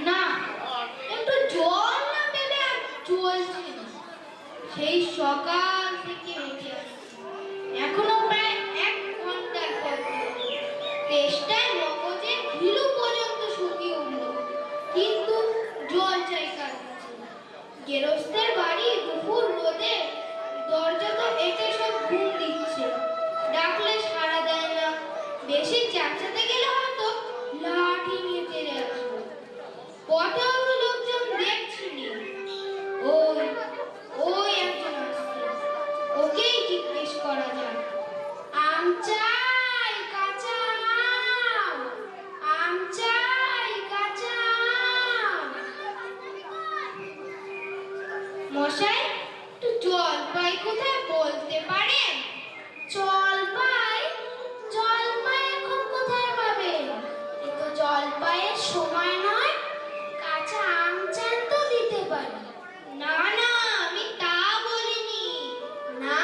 না, একটু জল না পেলে আর চলছে না। সেই সকাল থেকে হেঁটে আসছি, এখনো প্রায় 1 ঘন্টার পথ। তেষ্টায় মগজে ঘিলু পর্যন্ত শুকিয়ে উঠল, কিন্তু জল চাই কার কাছে? গেরস্তের বাড়ি দুপুর রোদে, দরজা তো এঁটে সব ঘুম দিচ্ছে, ডাকলে সাড়া দেয় না। বেশি চাচাতে গেলে হয়তো লাঠি নিয়ে তেড়ে আসবে। পথে অত লোকজন দেখছিনি। ওই ওই একজন আসছে, ওকেই জিজ্ঞেস করা যাক। আম চাই, কাঁচা আম, আম চাই, কাঁচা আম। মশাই, একটু জলপাই কোথায় বলতে পারেন? জলপাই? জলপাই এখন কোথায় পাবেন? এ তো জলপাইয়ের সময় নয়। কাঁচা আম চান তো দিতে পারি। না না, আমি তা বলিনি। না,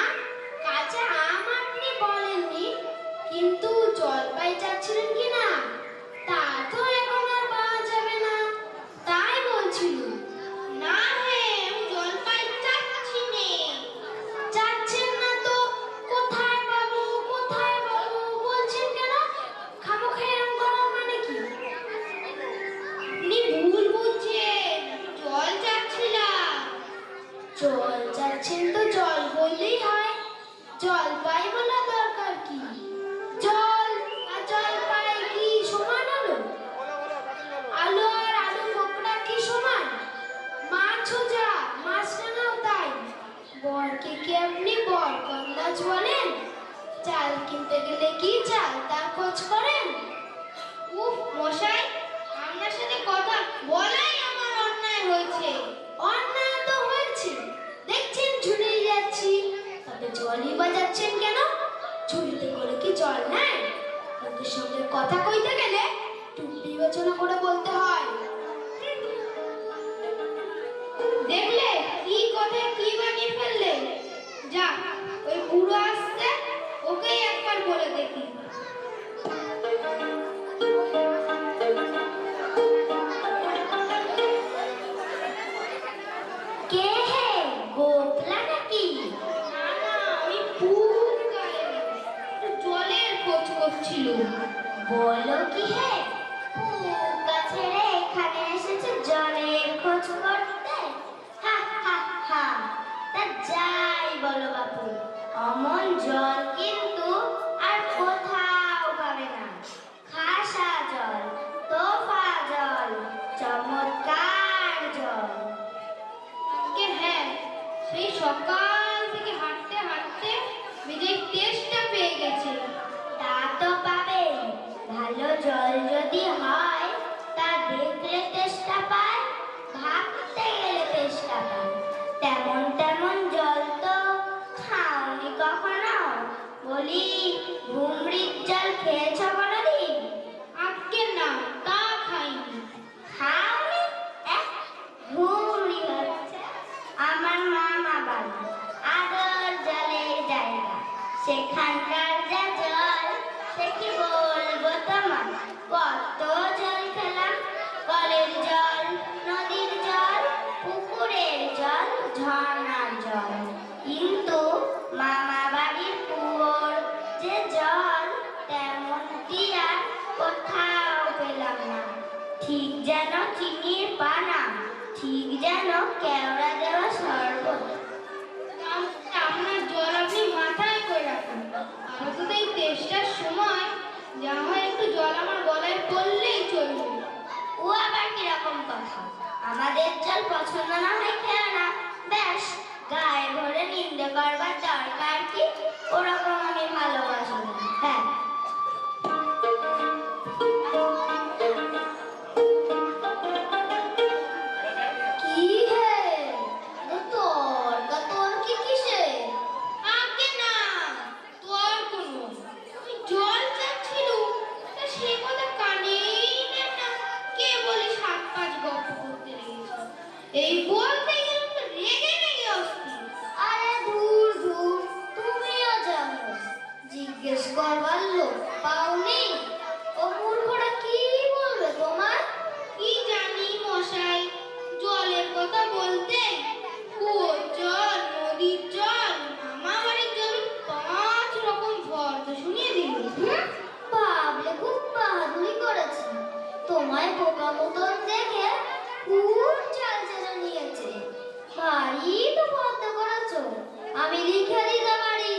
কাঁচা আম আপনি বলেননি, কিন্তু জলপাই চাচ্ছিলেন কি না তা তো এখন আর পাওয়া যাবে না, তাই বলছিলাম। না হে, আমি জলপাই চাচ্ছি নে। চাচ্ছেন না তো কোথায় পাবো, কোথায় পাবো বলছেন কেন? খামোখা এরকম করার মানে কি? আপনি ভুল বুঝছেন, জল চাচ্ছিলাম। জল চাচ্ছেন তো জল বললেই হয়, জলপাই বলা দরকার কি? জল আর জলপাই কি সমান হলো? আলু আর আলু বোকরা কি সমান? মাছও যা, মাছরাঙাও তাই। বরকে কি আপনি বর কন্দাজ বলেন? চাল কিনতে গেলে কি চাল তার খোঁজ করেন? উফ মশাই, আপনার সাথে কথা বলাই আমার অন্যায় হয়েছে। অন্যায় তো হয়েছে, দেখছেন ঝুলিয়ে যাচ্ছি, তবে জলই বাজাচ্ছেন কেন? ঝুলিতে করে কি জল নাই? লোকের সঙ্গে কথা কইতে গেলে একটু বিবেচনা করে বলতে হয়। দেখলে কি কথায় কি বানিয়ে ফেললে? যা, ওই বুড়ো আসছে, ওকেই একবার বলে দেখি। কে হে, গোপলা নাকি? না না, আমি পুক গায়ে জলের খোঁজ করছিল। বলো কি হে, পুকা ছেড়ে এখানে এসেছে জলের খোঁজ করতে? হা হা হা। তা যাই বলো বাপু, অমন জল কিন্তু আর কোথাও পাবে না। খাসা জল, তোফা জল, চমৎকার জল। হ্যাঁ, সেই সকাল থেকে হাঁটতে হাঁটতে বিজয় তেষ্টা পেয়ে গেছে। তা তো পাবেই, ভালো জল যদি হয় তা দেখলে তেষ্টা পায়, ভাবতে গেলে তেষ্টা পায়। তেমন তেমন জল তো খাওনি কখনো? বলি, ভুমরির জল খেয়েছ কোনোদিন? আজকে না, তা খাইনি। খাওনি? ভুমরি হচ্ছে আমার মামা বাড়ি, আদর জলের জায়গা। সেখানকার যা জল, সে কি বলবো তোমার। কত জল খেলাম, কলের জল, নদীর জল, পুকুরের জল, ঝর্ণার জল, কিন্তু মামা বাড়ির কুয়োর যে জল, তেমনটি আর কোথাও পেলাম না। ঠিক যেন চিনির পানা, ঠিক যেন কেওড়া দেওয়া শরবত। আপনার জল আপনি মাথায় করে রাখুন, আমার তো এই তেষ্টার সময় যা হয় একটু জল আমার গলায় পড়লেই চলবে। ও আবার কিরকম কথা? আমাদের জল পছন্দ না হয় খেও না, ব্যাস। গায়ে ভরে নিন্দে করবার দরকার কি? ওরকম আমি ভালোবাসি না। হ্যাঁ, কি হে, তর্কা তর্কি কিসে? আগে না, তর্ক নয়, আমি জল চাচ্ছিল, তা সে কথা কানেই নেন না, কে বলি 7-5 গল্প করতে লেগেছে। এই বলতে গেলে তো রেগে রেগে অস্থির। আরে ধুর ধুর, তুমি পোকা মতন দেখে খুব চাল চেনে নিয়েছে। বাড়ি তো বন্ধ করেছো, আমি লিখে দিতে পারি।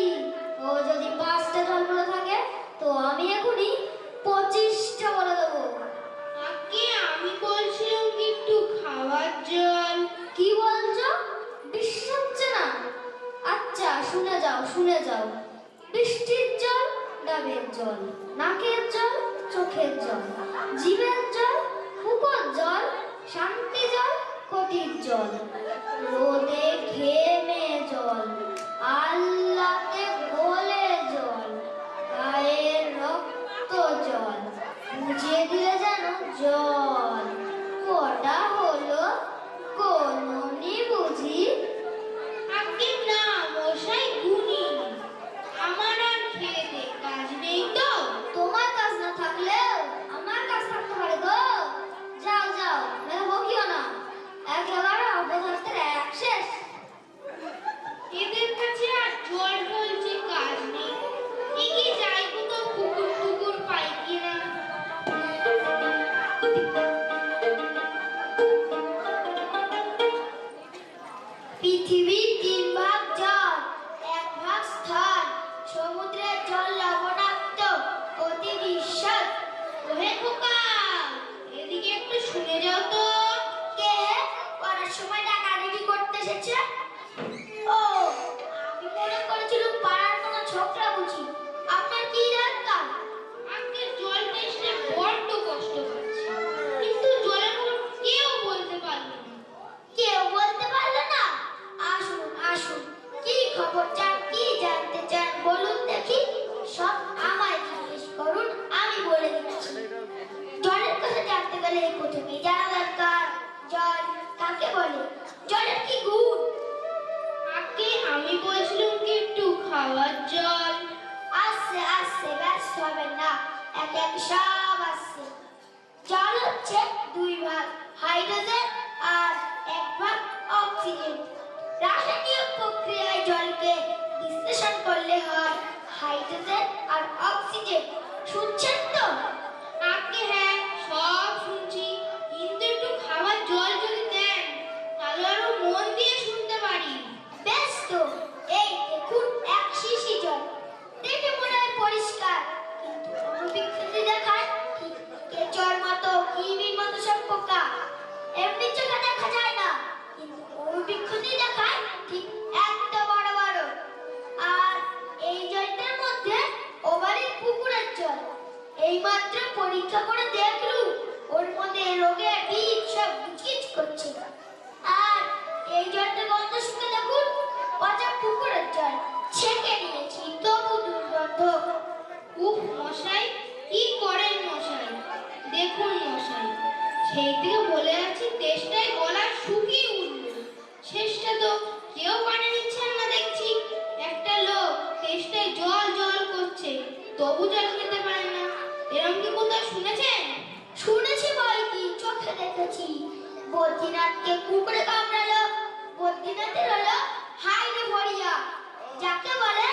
ও যদি 5টা জল বলে থাকে তো আমি এখনই 25টা বলে দেবো। আগে আমি বলছিলাম কি একটু খাওয়ার জল। কি বলছো? বিশ্বাস হচ্ছে না? আচ্ছা শুনে যাও, শুনে যাও। বৃষ্টির জল ডাবের জল, নাকের জল চোখের জল, জীবের জল ফুকোর জল, শান্তি জল কটির জল, রোদে ঘেমে জল, আল্লাতে গলে জল, গায়ের রক্ত জল, বুঝিয়ে দিলে যেন জল। কটা হলো? কোননি বুঝি? আগে না মশাই গুনি, আমার আর খেতে কাজ নেই তো। তোমার কাজ না থাকলেও আমার কাজ থাকতে পারে গো। যাও যাও, মেলা বকিও না। একেবারে অপদার্থের এক শেষ। এদের কাছে আর জল ঢলছে কাজ নেই, এগিয়ে যাইবো তো পুকুর টুকুর পাই কিনা। পৃথিবীর 3 ভাগ জল, 1 ভাগ স্থল। সমুদ্রের জল লবণাক্ত, অতি বিস্বাদ। ওহে খোকা, এদিকে একটু শুনে যাও তো। কে পড়ার সময় ডাকাডাকি করতে এসেছে? ও, আমি মনে করেছিলাম পাড়ার কোনো ছোকরা বুঝি। আপনার কি দরকার? আগে জল টেস্টে বড্ড কষ্ট পাচ্ছি, কিন্তু জলের খবর কেউ বলতে পারলো না। কেউ বলতে পারলো না? আসুন আসুন, কি খবর চান, কি জানতে চান বলুন দেখি। সব আমায় জিজ্ঞেস করুন, আমি বলে দিচ্ছি। জলের কথা জানতে গেলে প্রথমেই জানা দরকার জল কাকে বলে, জলের কি গুণ। আগে আমি বলছিলাম কি একটু খাওয়ার জল। আসছে আসছে, ব্যস্ত হবেন না, এক এক সব আসছে। জল হচ্ছে 2 ভাগ হাইড্রোজেন আর 1 ভাগ অক্সিজেন। রাসায়নিক প্রক্রিয়ায় জলকে বিশ্লেষণ করলে হয় হাইড্রোজেন আর অক্সিজেন। শুনছেন তো? আগে হ্যাঁ সব শুনছি, কিন্তু একটু খাওয়ার জল যদি দেন তাহলে আরো মন দিয়ে শুনতে পারি। বেশ তো, এই দেখুন 1 শিশি জল। দেখে মনে হয় পরিষ্কার, কিন্তু অনুবীক্ষণে দেখায় ঠিক কেঁচোর মতো, কৃমির মতো সব পোকা। এমনি চোখে দেখা যায় না, কিন্তু অনুবীক্ষণে দেখায় ঠিক এত বড় বড়। আর এই জলটার মধ্যে ওবারের পুকুরের জল। এইমাত্র পরীক্ষা করে দেখলুম ওর মধ্যে রোগের বীজ সব গিজগিজ করছে। আর এই জলটা গন্ধ শুকে দেখুন, পচা পুকুরের জল। ছেঁকে নিয়েছি তবু দুর্গন্ধ। উফ মশাই, কি করেন মশাই? দেখুন মশাই, সেই থেকে বলে আছি তেষ্টায় গলা শুকিয়ে উঠল, শেষটা তো কেউ পানি নিচ্ছেন না দেখছি। একটা লোক তেষ্টায় জল জল করছে, তবু জল খেতে পারে না। এরকম কি কোথাও শুনেছেন? শুনেছি বই কি, চোখে দেখেছি। বদ্রীনাথকে কুকুরে কামড়ালো। বদ্রীনাথের হলো হাইড্রোফোবিয়া, যাকে বলে